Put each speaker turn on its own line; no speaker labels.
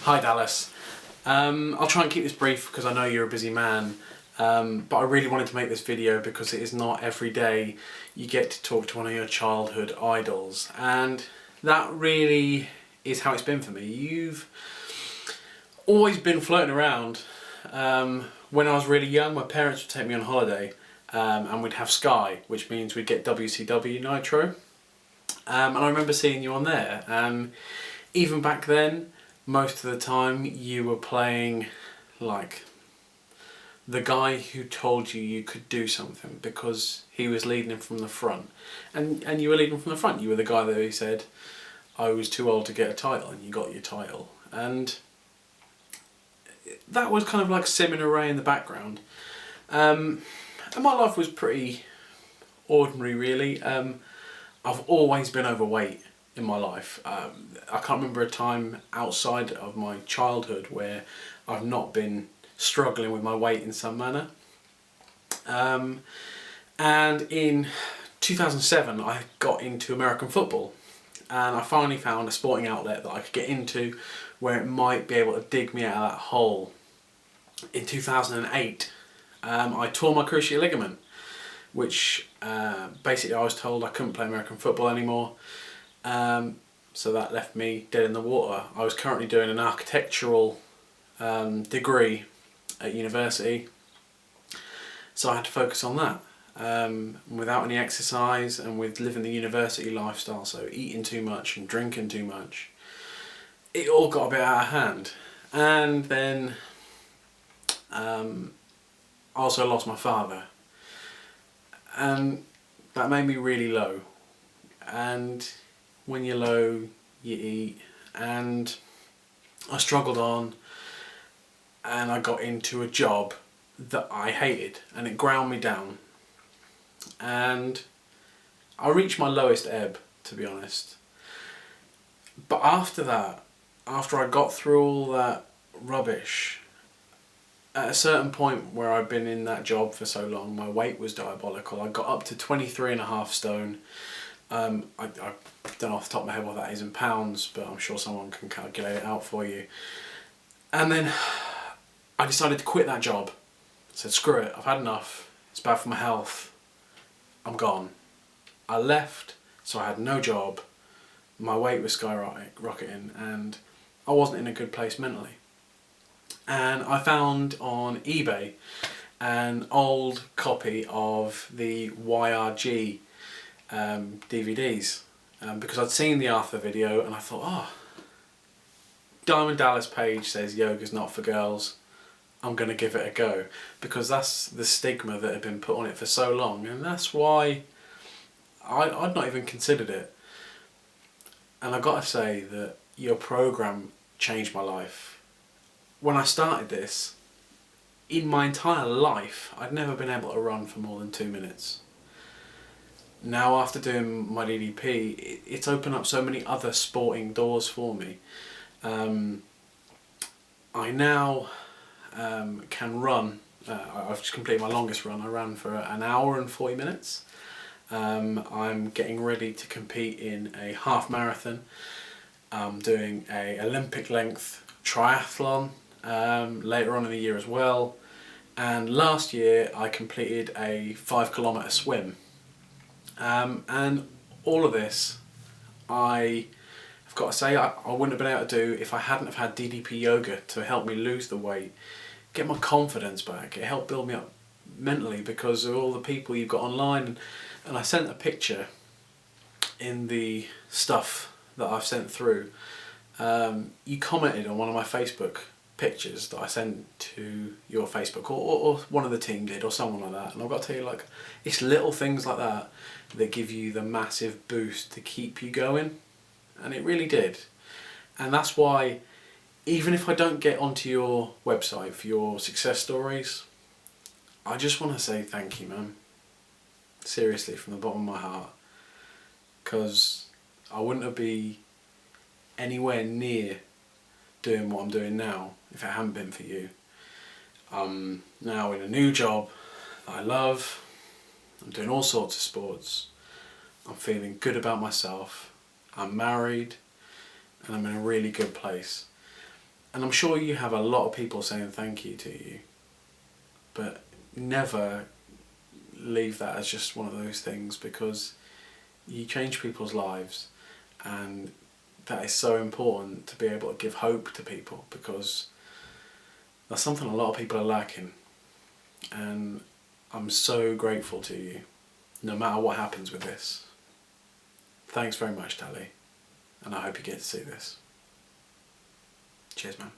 Hi Dallas. I'll try and keep this brief because I know you're a busy man, but I really wanted to make this video because it is not every day you get to talk to one of your childhood idols, and that really is how it's been for me. You've always been floating around. When I was really young, my parents would take me on holiday and we'd have Sky, which means we'd get WCW Nitro, and I remember seeing you on there, and even back then most of the time you were playing like the guy who told you you could do something because he was leading from the front, and you were leading from the front. You were the guy that he said, I was too old to get a title, and you got your title, and that was kind of like simmering away in the background, and my life was pretty ordinary really. I've always been overweight in my life. I can't remember a time outside of my childhood where I've not been struggling with my weight in some manner. And in 2007 I got into American football, and I finally found a sporting outlet that I could get into where it might be able to dig me out of that hole. In 2008 I tore my cruciate ligament, which basically I was told I couldn't play American football anymore. So that left me dead in the water. I was currently doing an architectural degree at university, so I had to focus on that. Without any exercise and with living the university lifestyle, so eating too much and drinking too much, it all got a bit out of hand. And then I also lost my father, and that made me really low. And when you're low, you eat, and I struggled on, and I got into a job that I hated, and it ground me down, and I reached my lowest ebb, to be honest. But after that, after I got through all that rubbish, at a certain point where I'd been in that job for so long, my weight was diabolical. I got up to 23.5 stone. I don't know off the top of my head what that is in pounds, but I'm sure someone can calculate it out for you. And then I decided to quit that job. I said, screw it, I've had enough, it's bad for my health, I'm gone. I left, so I had no job, my weight was skyrocketing, and I wasn't in a good place mentally. And I found on eBay an old copy of the YRG DVDs, because I'd seen the Arthur video and I thought, oh, Diamond Dallas Page says yoga's not for girls, I'm going to give it a go, because that's the stigma that had been put on it for so long, and that's why I'd not even considered it. And I've got to say that your program changed my life. When I started this, in my entire life I'd never been able to run for more than 2 minutes. Now after doing my DDP, it's opened up so many other sporting doors for me. I now can run. I've just completed my longest run. I ran for an hour and 40 minutes. I'm getting ready to compete in a half marathon. I'm doing a Olympic length triathlon later on in the year as well. And last year I completed a 5-kilometre swim. And all of this, I've got to say, I wouldn't have been able to do if I hadn't have had DDP Yoga to help me lose the weight, get my confidence back. It helped build me up mentally because of all the people you've got online. And I sent a picture in the stuff that I've sent through. You commented on one of my Facebook pictures that I sent to your Facebook, or one of the team did, or someone like that, and I've got to tell you, like, it's little things like that that give you the massive boost to keep you going, and it really did. And that's why, even if I don't get onto your website for your success stories, I just want to say thank you, man, seriously, from the bottom of my heart, because I wouldn't have been anywhere near doing what I'm doing now if it hadn't been for you. I'm now in a new job that I love. I'm doing all sorts of sports. I'm feeling good about myself. I'm married and I'm in a really good place. And I'm sure you have a lot of people saying thank you to you, but never leave that as just one of those things, because you change people's lives, and that is so important to be able to give hope to people, because that's something a lot of people are lacking. And I'm so grateful to you, no matter what happens with this. Thanks very much, Tally, and I hope you get to see this. Cheers, man.